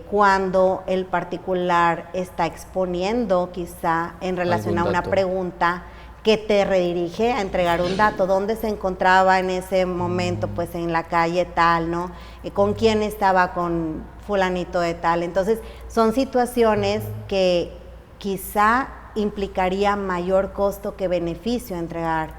cuando el particular está exponiendo quizá en relación a una pregunta que te redirige a entregar un dato, dónde se encontraba en ese momento, pues en la calle tal, ¿no? Con quién estaba, con fulanito de tal. Entonces, son situaciones que quizá implicaría mayor costo que beneficio entregar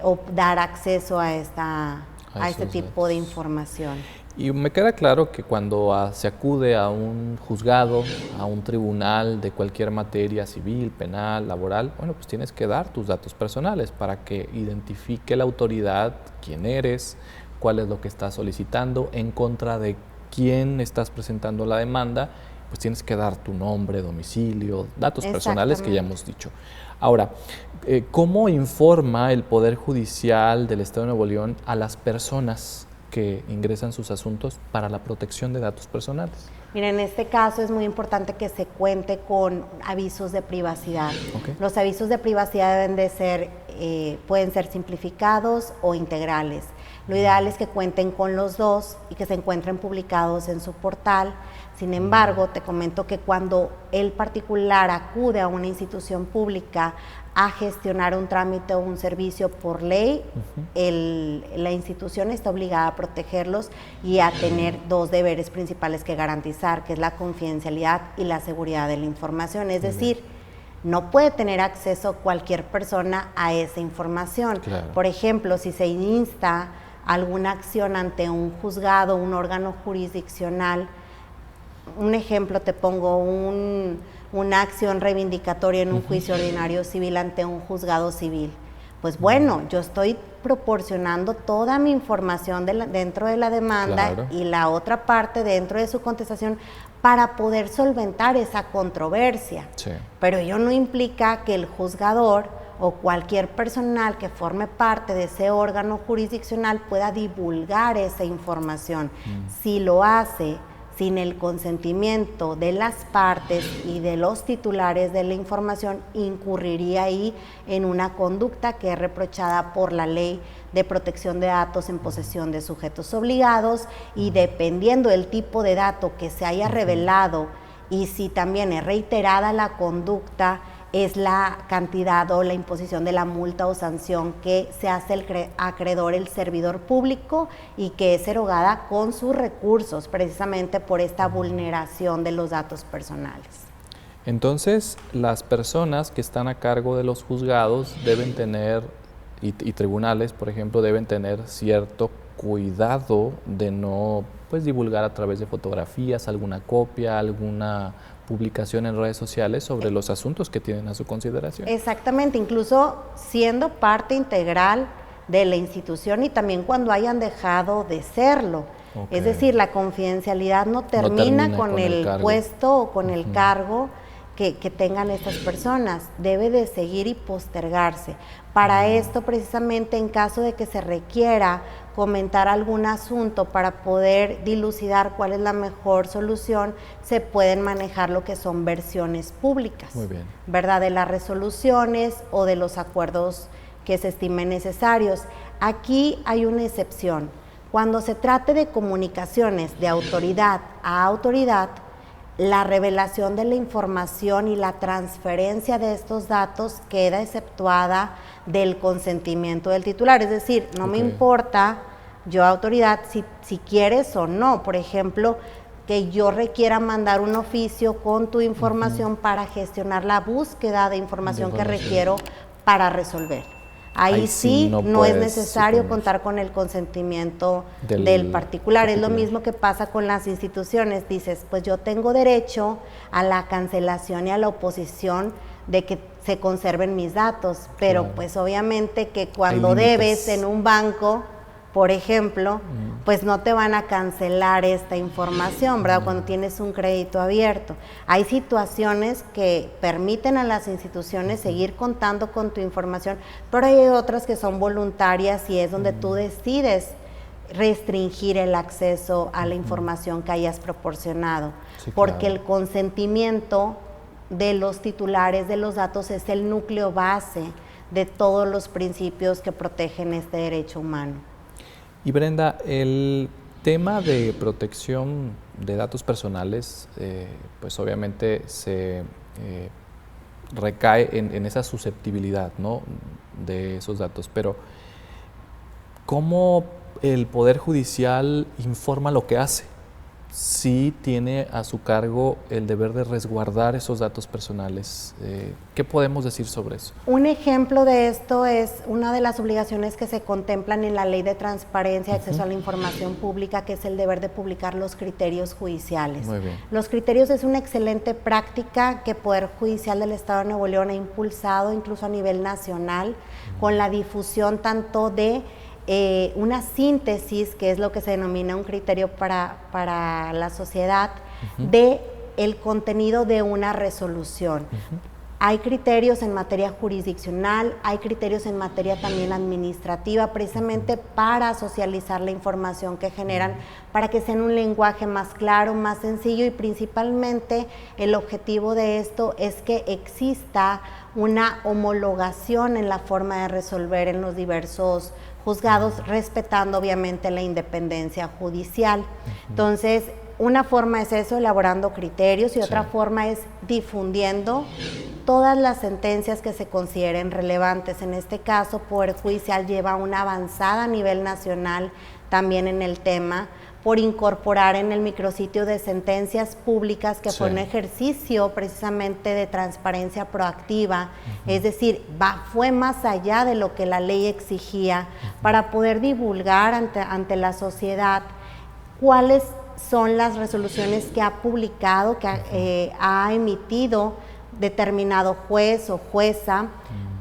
o dar acceso a este tipo de información. Y me queda claro que cuando se acude a un juzgado, a un tribunal de cualquier materia civil, penal, laboral, bueno, pues tienes que dar tus datos personales para que identifique la autoridad quién eres, cuál es lo que estás solicitando, en contra de quién estás presentando la demanda, pues tienes que dar tu nombre, domicilio, datos personales que ya hemos dicho. Ahora, ¿cómo informa el Poder Judicial del Estado de Nuevo León a las personas que ingresan sus asuntos para la protección de datos personales? Mira, en este caso es muy importante que se cuente con avisos de privacidad. Los avisos de privacidad deben de ser, pueden ser simplificados o integrales. Lo ideal es que cuenten con los dos y que se encuentren publicados en su portal. Sin embargo, te comento que cuando el particular acude a una institución pública a gestionar un trámite o un servicio por ley, la institución está obligada a protegerlos y a tener dos deberes principales que garantizar, que es la confidencialidad y la seguridad de la información. Es decir, no puede tener acceso cualquier persona a esa información. Por ejemplo, si se insta alguna acción ante un juzgado, un órgano jurisdiccional, un ejemplo te pongo, una acción reivindicatoria en un juicio ordinario civil ante un juzgado civil. Pues bueno, yo estoy proporcionando toda mi información dentro de la demanda y la otra parte dentro de su contestación para poder solventar esa controversia. Pero ello no implica que el juzgador o cualquier personal que forme parte de ese órgano jurisdiccional pueda divulgar esa información. Si lo hace sin el consentimiento de las partes y de los titulares de la información, incurriría ahí en una conducta que es reprochada por la Ley de Protección de Datos en posesión de sujetos obligados, y dependiendo del tipo de dato que se haya revelado y si también es reiterada la conducta, es la cantidad o la imposición de la multa o sanción que se hace el acreedor, el servidor público, y que es erogada con sus recursos precisamente por esta vulneración de los datos personales. Entonces, las personas que están a cargo de los juzgados deben tener, y tribunales, por ejemplo, deben tener cierto cuidado de no divulgar a través de fotografías, alguna copia, alguna publicación en redes sociales sobre los asuntos que tienen a su consideración. Exactamente, incluso siendo parte integral de la institución y también cuando hayan dejado de serlo. Es decir, la confidencialidad no termina con el puesto o con el cargo que tengan estas personas, debe de seguir y postergarse. Para esto, precisamente, en caso de que se requiera comentar algún asunto para poder dilucidar cuál es la mejor solución, se pueden manejar lo que son versiones públicas, ¿verdad? De las resoluciones o de los acuerdos que se estimen necesarios. Aquí hay una excepción. Cuando se trate de comunicaciones de autoridad a autoridad, la revelación de la información y la transferencia de estos datos queda exceptuada del consentimiento del titular. Es decir, no me importa, yo autoridad, si quieres o no. Por ejemplo, que yo requiera mandar un oficio con tu información para gestionar la búsqueda de información que requiero para resolver. Ahí sí no es necesario contar con el consentimiento del particular. Es lo mismo que pasa con las instituciones. Dices, pues yo tengo derecho a la cancelación y a la oposición de que se conserven mis datos, pero pues obviamente que cuando debes en un banco, por ejemplo, pues no te van a cancelar esta información, ¿verdad? Cuando tienes un crédito abierto. Hay situaciones que permiten a las instituciones seguir contando con tu información, pero hay otras que son voluntarias y es donde tú decides restringir el acceso a la información que hayas proporcionado, porque el consentimiento de los titulares de los datos es el núcleo base de todos los principios que protegen este derecho humano. Y Brenda, el tema de protección de datos personales, pues obviamente se recae en esa susceptibilidad, ¿no?, de esos datos, pero ¿cómo el Poder Judicial informa lo que hace? Sí tiene a su cargo el deber de resguardar esos datos personales. ¿Qué podemos decir sobre eso? Un ejemplo de esto es una de las obligaciones que se contemplan en la Ley de Transparencia y Acceso a la Información Pública, que es el deber de publicar los criterios judiciales. Muy bien. Los criterios es una excelente práctica que Poder Judicial del Estado de Nuevo León ha impulsado incluso a nivel nacional, con la difusión tanto de una síntesis, que es lo que se denomina un criterio para la sociedad, de el contenido de una resolución. Hay criterios en materia jurisdiccional, hay criterios en materia también administrativa, precisamente para socializar la información que generan, para que sea en un lenguaje más claro, más sencillo, y principalmente el objetivo de esto es que exista una homologación en la forma de resolver en los diversos juzgados, respetando obviamente la independencia judicial. Entonces, una forma es eso, elaborando criterios, y otra forma es difundiendo todas las sentencias que se consideren relevantes. En este caso, Poder Judicial lleva una avanzada a nivel nacional también en el tema, por incorporar en el micrositio de sentencias públicas, que fue un ejercicio precisamente de transparencia proactiva, es decir, fue más allá de lo que la ley exigía, para poder divulgar ante la sociedad cuáles son las resoluciones que ha publicado, que ha emitido determinado juez o jueza,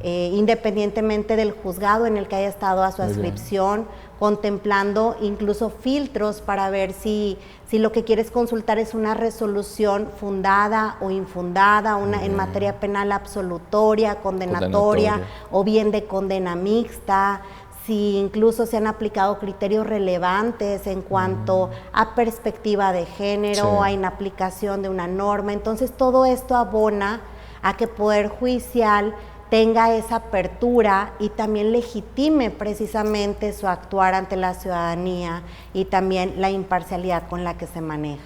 independientemente del juzgado en el que haya estado a su adscripción, contemplando incluso filtros para ver si lo que quieres consultar es una resolución fundada o infundada, en materia penal absolutoria, condenatoria, o bien de condena mixta, si incluso se han aplicado criterios relevantes en cuanto a perspectiva de género, a inaplicación de una norma. Entonces todo esto abona a que Poder Judicial tenga esa apertura y también legitime precisamente su actuar ante la ciudadanía, y también la imparcialidad con la que se maneja.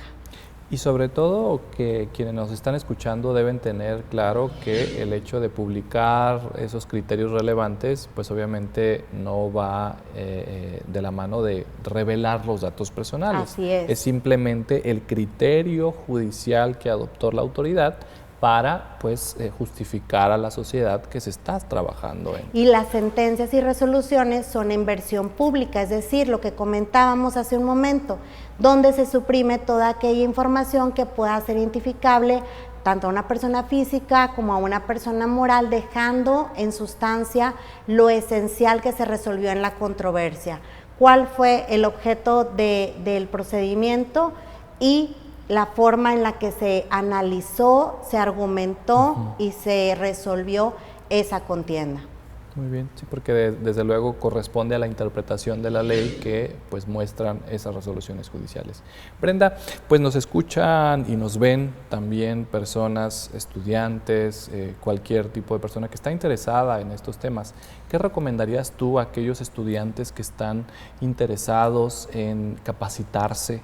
Y sobre todo que quienes nos están escuchando deben tener claro que el hecho de publicar esos criterios relevantes, pues obviamente no va de la mano de revelar los datos personales. Así es. Es simplemente el criterio judicial que adoptó la autoridad para justificar a la sociedad que se está trabajando en. Y las sentencias y resoluciones son en versión pública, es decir, lo que comentábamos hace un momento, donde se suprime toda aquella información que pueda ser identificable tanto a una persona física como a una persona moral, dejando en sustancia lo esencial que se resolvió en la controversia. ¿Cuál fue el objeto del procedimiento y la forma en la que se analizó, se argumentó y se resolvió esa contienda? Muy bien, sí, porque desde luego corresponde a la interpretación de la ley que pues muestran esas resoluciones judiciales. Brenda, pues nos escuchan y nos ven también personas, estudiantes, cualquier tipo de persona que está interesada en estos temas. ¿Qué recomendarías tú a aquellos estudiantes que están interesados en capacitarse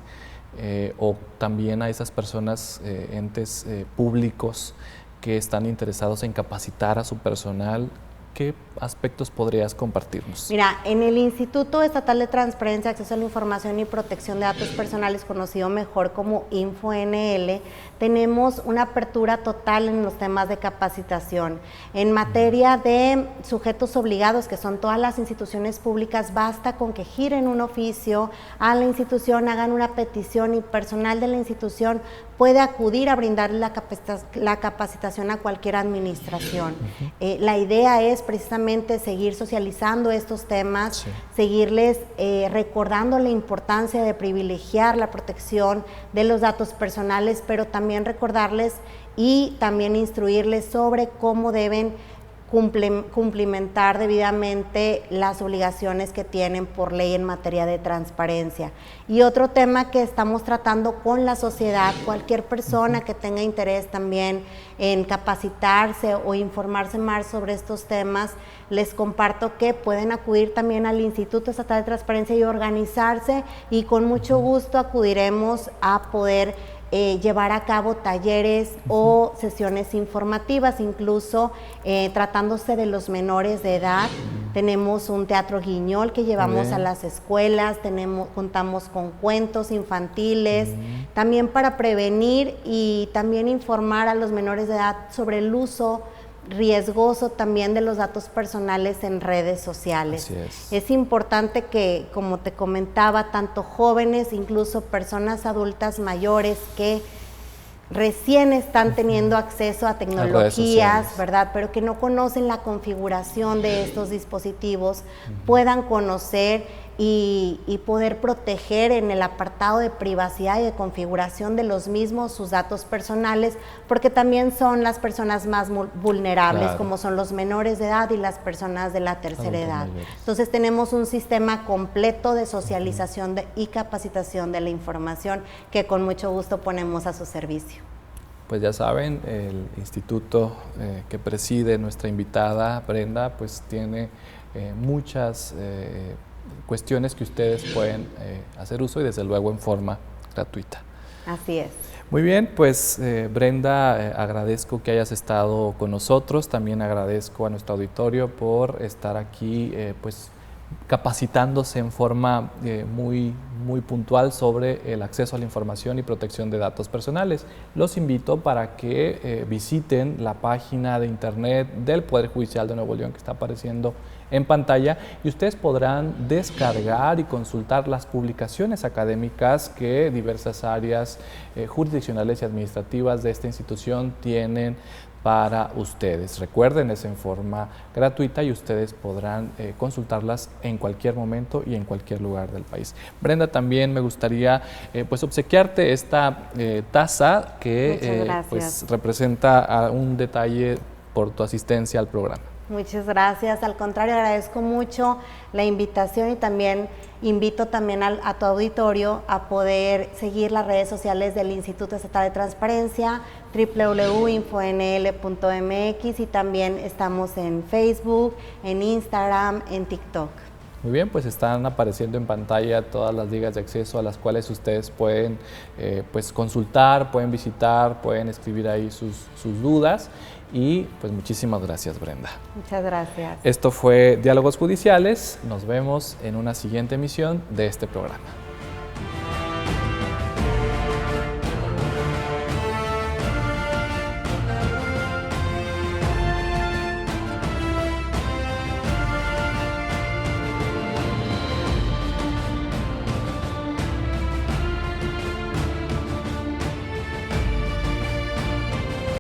o también a esas personas, entes públicos que están interesados en capacitar a su personal? ¿Qué aspectos podrías compartirnos? Mira, en el Instituto Estatal de Transparencia, Acceso a la Información y Protección de Datos Personales, conocido mejor como InfoNL, tenemos una apertura total en los temas de capacitación. En materia de sujetos obligados, que son todas las instituciones públicas, basta con que giren un oficio a la institución, hagan una petición y personal de la institución puede acudir a brindar la capacitación a cualquier administración. La idea es precisamente seguir socializando estos temas, seguirles recordando la importancia de privilegiar la protección de los datos personales, pero también recordarles y también instruirles sobre cómo deben cumplimentar debidamente las obligaciones que tienen por ley en materia de transparencia. Y otro tema que estamos tratando con la sociedad, cualquier persona que tenga interés también en capacitarse o informarse más sobre estos temas, les comparto que pueden acudir también al Instituto Estatal de Transparencia y organizarse, y con mucho gusto acudiremos a poder llevar a cabo talleres o sesiones informativas, incluso tratándose de los menores de edad. Tenemos un teatro guiñol que llevamos a las escuelas, contamos con cuentos infantiles, también para prevenir y también informar a los menores de edad sobre el uso riesgoso también de los datos personales en redes sociales. Es importante que, como te comentaba, tanto jóvenes, incluso personas adultas mayores que recién están teniendo acceso a tecnologías, ¿verdad?, pero que no conocen la configuración de estos dispositivos, puedan conocer y poder proteger en el apartado de privacidad y de configuración de los mismos sus datos personales, porque también son las personas más vulnerables, como son los menores de edad y las personas de la tercera edad. Entonces tenemos un sistema completo de socialización y capacitación de la información que con mucho gusto ponemos a su servicio. Pues ya saben, el instituto que preside nuestra invitada Brenda, pues tiene muchas cuestiones que ustedes pueden hacer uso, y desde luego en forma gratuita. Así es. Muy bien, pues Brenda, agradezco que hayas estado con nosotros, también agradezco a nuestro auditorio por estar aquí pues capacitándose en forma muy puntual sobre el acceso a la información y protección de datos personales. Los invito para que visiten la página de internet del Poder Judicial de Nuevo León, que está apareciendo en pantalla, y ustedes podrán descargar y consultar las publicaciones académicas que diversas áreas jurisdiccionales y administrativas de esta institución tienen para ustedes. Recuerden, es en forma gratuita y ustedes podrán consultarlas en cualquier momento y en cualquier lugar del país. Brenda, también me gustaría pues obsequiarte esta taza que pues representa un detalle por tu asistencia al programa. Muchas gracias, al contrario, agradezco mucho la invitación y también invito también a tu auditorio a poder seguir las redes sociales del Instituto Estatal de Transparencia, www.infonl.mx, y también estamos en Facebook, en Instagram, en TikTok. Muy bien, pues están apareciendo en pantalla todas las ligas de acceso a las cuales ustedes pueden pues consultar, pueden visitar, pueden escribir ahí sus dudas. Y pues muchísimas gracias, Brenda. Muchas gracias. Esto fue Diálogos Judiciales. Nos vemos en una siguiente emisión de este programa.